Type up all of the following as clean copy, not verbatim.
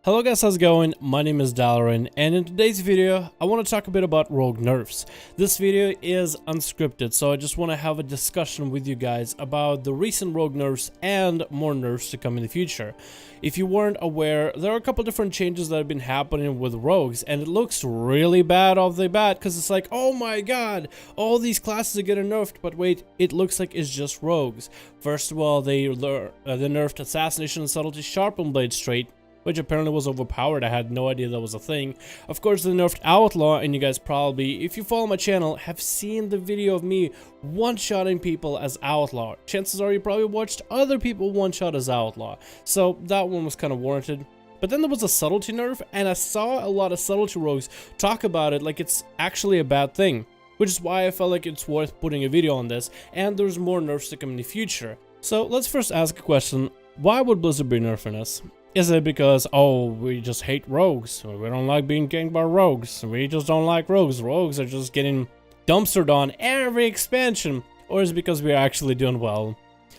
Hello guys, how's it going? My name is Dalaran, and in today's video I want to talk a bit about rogue nerfs. This video is unscripted, so I just want to have a discussion with you guys about the recent rogue nerfs and more nerfs to come in the future. If you weren't aware, there are a couple different changes that have been happening with rogues, and it looks really bad off the bat because it's like, oh my god, all these classes are getting nerfed, but wait, it looks like it's just rogues. First of all, they nerfed Assassination and Subtlety Sharpened Blade straight, which apparently was overpowered. I had no idea that was a thing. Of course, they nerfed Outlaw, and you guys probably, if you follow my channel, have seen the video of me one-shotting people as Outlaw. Chances are you probably watched other people one-shot as Outlaw, so that one was kind of warranted. But then there was a Subtlety nerf, and I saw a lot of Subtlety rogues talk about it like it's actually a bad thing, which is why I felt like it's worth putting a video on this, and there's more nerfs to come in the future. So let's first ask a question: why would Blizzard be nerfing us? Is it because, oh, we just hate rogues, or we don't like being ganked by rogues, we just don't like rogues, rogues are just getting dumpstered on every expansion, or is it because we are actually doing well?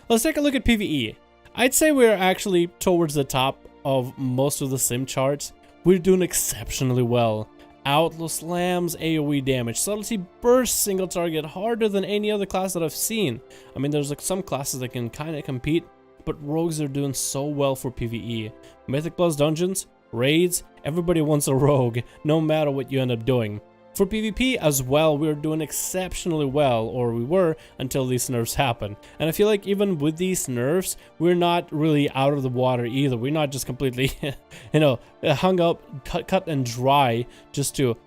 Let's take a look at PvE. I'd say we're actually towards the top of most of the sim charts. We're doing exceptionally well. Outlaw slams AoE damage, Subtlety bursts single target harder than any other class that I've seen. I mean, there's like some classes that can kind of compete, but rogues are doing so well for PvE. Mythic plus dungeons, raids, everybody wants a rogue, no matter what you end up doing. For PvP as well, we're doing exceptionally well, or we were, until these nerfs happen. And I feel like even with these nerfs, we're not really out of the water either. We're not just completely, hung up, cut and dry just to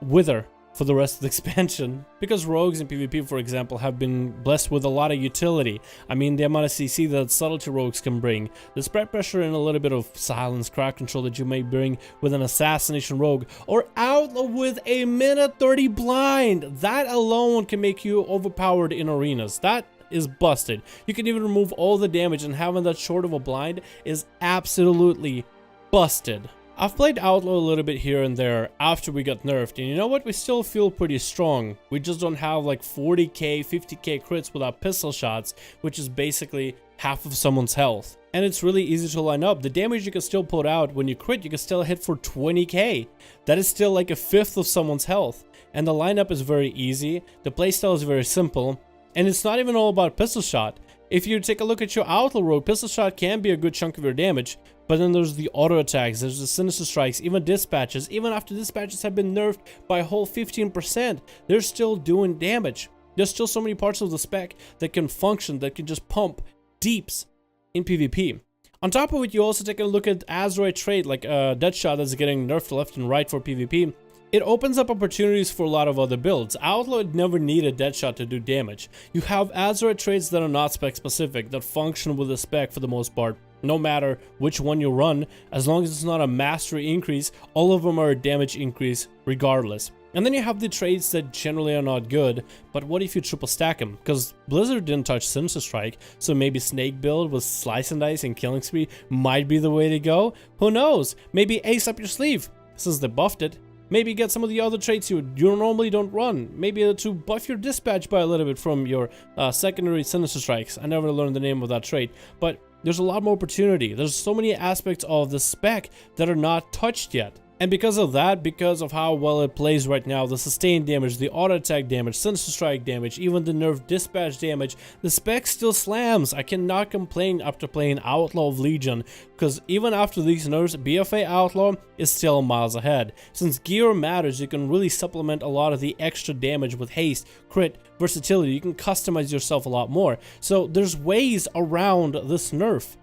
wither for the rest of the expansion, because rogues in PvP, for example, have been blessed with a lot of utility. I mean, the amount of CC that Subtlety rogues can bring, the spread pressure and a little bit of silence, crowd control that you may bring with an Assassination Rogue, or Outlaw with a minute 30 blind. That alone can make you overpowered in arenas. That is busted. You can even remove all the damage, and having that short of a blind is absolutely busted. I've played Outlaw a little bit here and there after we got nerfed, and you know what? We still feel pretty strong. We just don't have like 40k, 50k crits without pistol shots, which is basically half of someone's health. And it's really easy to line up. The damage you can still put out when you crit, you can still hit for 20k. That is still like a fifth of someone's health. And the lineup is very easy, the playstyle is very simple, and it's not even all about pistol shot. If you take a look at your Outlaw rogue, pistol shot can be a good chunk of your damage, but then there's the auto attacks, there's the sinister strikes, even dispatches. Even after dispatches have been nerfed by a whole 15%, they're still doing damage. There's still so many parts of the spec that can function, that can just pump deeps in PvP. On top of it, you also take a look at Azroid trait, like Deadshot that's getting nerfed left and right for PvP. It opens up opportunities for a lot of other builds. Outlaw never needed Deadshot to do damage. You have Azroid traits that are not spec specific, that function with the spec for the most part. No matter which one you run, as long as it's not a mastery increase, all of them are a damage increase regardless. And then you have the traits that generally are not good, but what if you triple stack them? Because Blizzard didn't touch Sinister Strike, so maybe Snake build with Slice and Dice and Killing Spree might be the way to go? Who knows? Maybe ace up your sleeve, since they buffed it. Maybe get some of the other traits you normally don't run. Maybe to buff your dispatch by a little bit from your secondary Sinister Strikes. I never learned the name of that trait, but there's a lot more opportunity. There's so many aspects of the spec that are not touched yet. And because of that, because of how well it plays right now, the sustained damage, the auto attack damage, Sinister Strike damage, even the nerf dispatch damage, the spec still slams. I cannot complain after playing Outlaw of Legion, because even after these nerfs, BFA Outlaw is still miles ahead. Since gear matters, you can really supplement a lot of the extra damage with haste, crit, versatility. You can customize yourself a lot more. So there's ways around this nerf,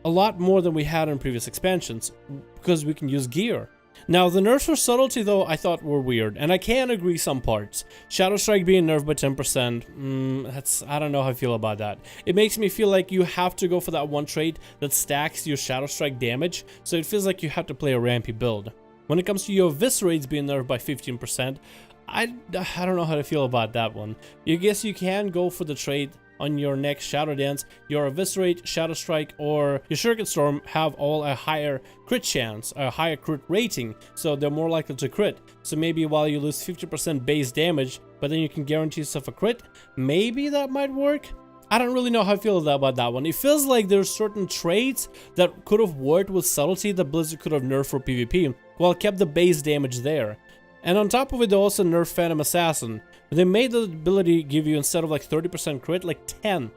a lot more than we had in previous expansions, because we can use gear. Now, the nerfs for Subtlety, though, I thought were weird, and I can agree some parts. Shadow Strike being nerfed by 10%, I don't know how I feel about that. It makes me feel like you have to go for that one trait that stacks your Shadow Strike damage, so it feels like you have to play a rampy build. When it comes to your Eviscerates being nerfed by 15%, I don't know how to feel about that one. I guess you can go for the trait on your next Shadow Dance. Your Eviscerate, Shadow Strike, or your Shuriken Storm have all a higher crit chance, a higher crit rating, so they're more likely to crit. So maybe while you lose 50% base damage, but then you can guarantee yourself a crit, maybe that might work. I don't really know how I feel about that one. It feels like there's certain traits that could have worked with Subtlety that Blizzard could have nerfed for PvP, while kept the base damage there. And on top of it, they also nerfed Phantom Assassin. They made the ability give you, instead of like 30% crit, like 10.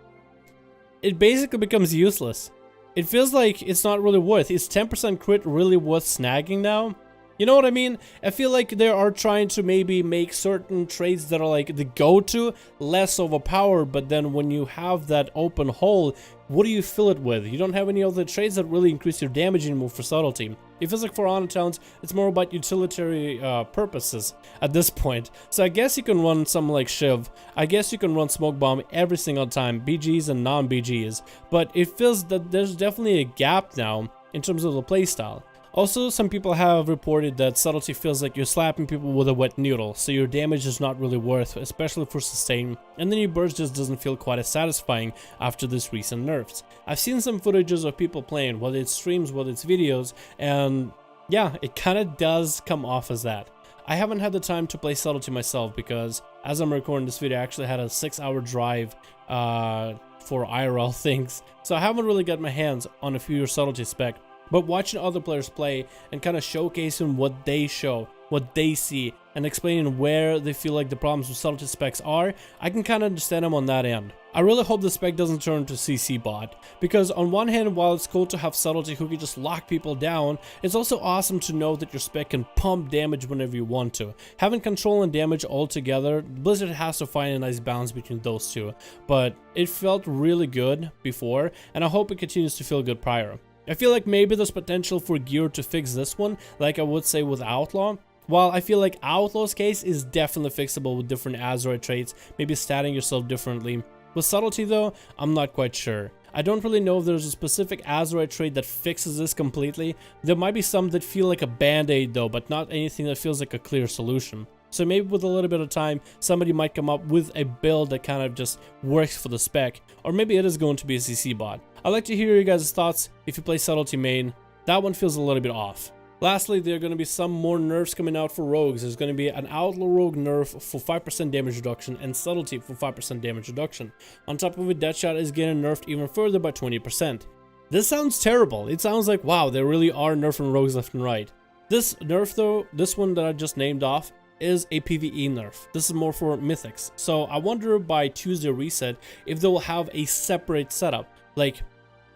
It basically becomes useless. It feels like it's not really worth. Is 10% crit really worth snagging now? You know what I mean? I feel like they are trying to maybe make certain traits that are like the go-to less overpowered, but then when you have that open hole, what do you fill it with? You don't have any other traits that really increase your damage anymore for Subtlety. It feels like for Honor Talents, it's more about utilitarian purposes at this point. So I guess you can run something like Shiv. I guess you can run Smoke Bomb every single time, BGs and non-BGs. But it feels that there's definitely a gap now in terms of the playstyle. Also, some people have reported that Subtlety feels like you're slapping people with a wet noodle, so your damage is not really worth, especially for sustain, and then your burst just doesn't feel quite as satisfying after this recent nerfs. I've seen some footages of people playing, whether it's streams, whether it's videos, and yeah, it kinda does come off as that. I haven't had the time to play Subtlety myself because, as I'm recording this video, I actually had a 6-hour drive for IRL things, so I haven't really got my hands on a few Subtlety spec. But watching other players play and kind of showcasing what they show, what they see, and explaining where they feel like the problems with Subtlety specs are, I can kind of understand them on that end. I really hope the spec doesn't turn into CC bot, because on one hand, while it's cool to have Subtlety who can just lock people down, it's also awesome to know that your spec can pump damage whenever you want to. Having control and damage all together, Blizzard has to find a nice balance between those two, but it felt really good before, and I hope it continues to feel good prior. I feel like maybe there's potential for gear to fix this one, like I would say with Outlaw. While I feel like Outlaw's case is definitely fixable with different Azure traits, maybe statting yourself differently. With Subtlety though, I'm not quite sure. I don't really know if there's a specific Azure trait that fixes this completely. There might be some that feel like a band-aid though, but not anything that feels like a clear solution. So maybe with a little bit of time, somebody might come up with a build that kind of just works for the spec, or maybe it is going to be a CC bot. I'd like to hear your guys' thoughts if you play Subtlety main. That one feels a little bit off. Lastly, there are going to be some more nerfs coming out for rogues. There's going to be an Outlaw Rogue nerf for 5% damage reduction and Subtlety for 5% damage reduction. On top of it, Deadshot is getting nerfed even further by 20%. This sounds terrible. It sounds like, wow, they really are nerfing rogues left and right. This nerf though, this one that I just named off, is a PvE nerf. This is more for Mythics. So I wonder by Tuesday reset if they will have a separate setup, like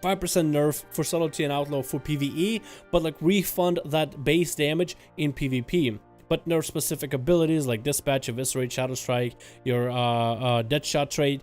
5% nerf for Subtlety and Outlaw for PvE, but like refund that base damage in PvP. But nerf specific abilities like Dispatch, Eviscerate, Shadow Strike, your Deadshot trait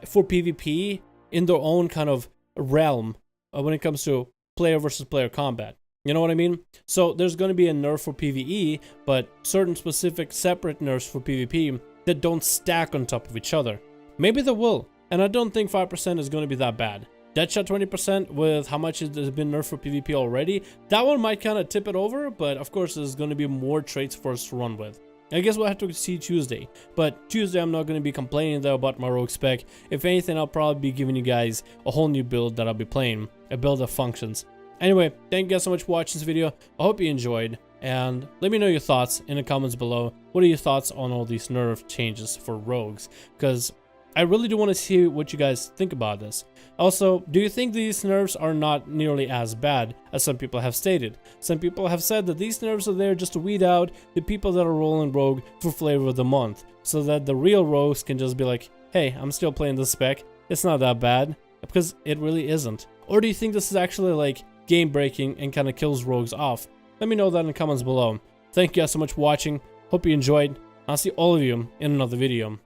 for PvP in their own kind of realm when it comes to player versus player combat. You know what I mean? So there's going to be a nerf for PvE, but certain specific separate nerfs for PvP that don't stack on top of each other. Maybe they will, and I don't think 5% is going to be that bad. Deadshot 20% with how much has been nerfed for PvP already, that one might kind of tip it over, but of course there's going to be more traits for us to run with. I guess we'll have to see Tuesday, but Tuesday I'm not going to be complaining though about my rogue spec. If anything, I'll probably be giving you guys a whole new build that I'll be playing, a build that functions. Anyway, thank you guys so much for watching this video. I hope you enjoyed, and let me know your thoughts in the comments below. What are your thoughts on all these nerf changes for rogues? Because I really do want to see what you guys think about this. Also, do you think these nerfs are not nearly as bad as some people have stated? Some people have said that these nerfs are there just to weed out the people that are rolling rogue for flavor of the month, so that the real rogues can just be like, hey, I'm still playing this spec, it's not that bad, because it really isn't. Or do you think this is actually like game breaking and kind of kills rogues off? Let me know that in the comments below. Thank you guys so much for watching. Hope you enjoyed. I'll see all of you in another video.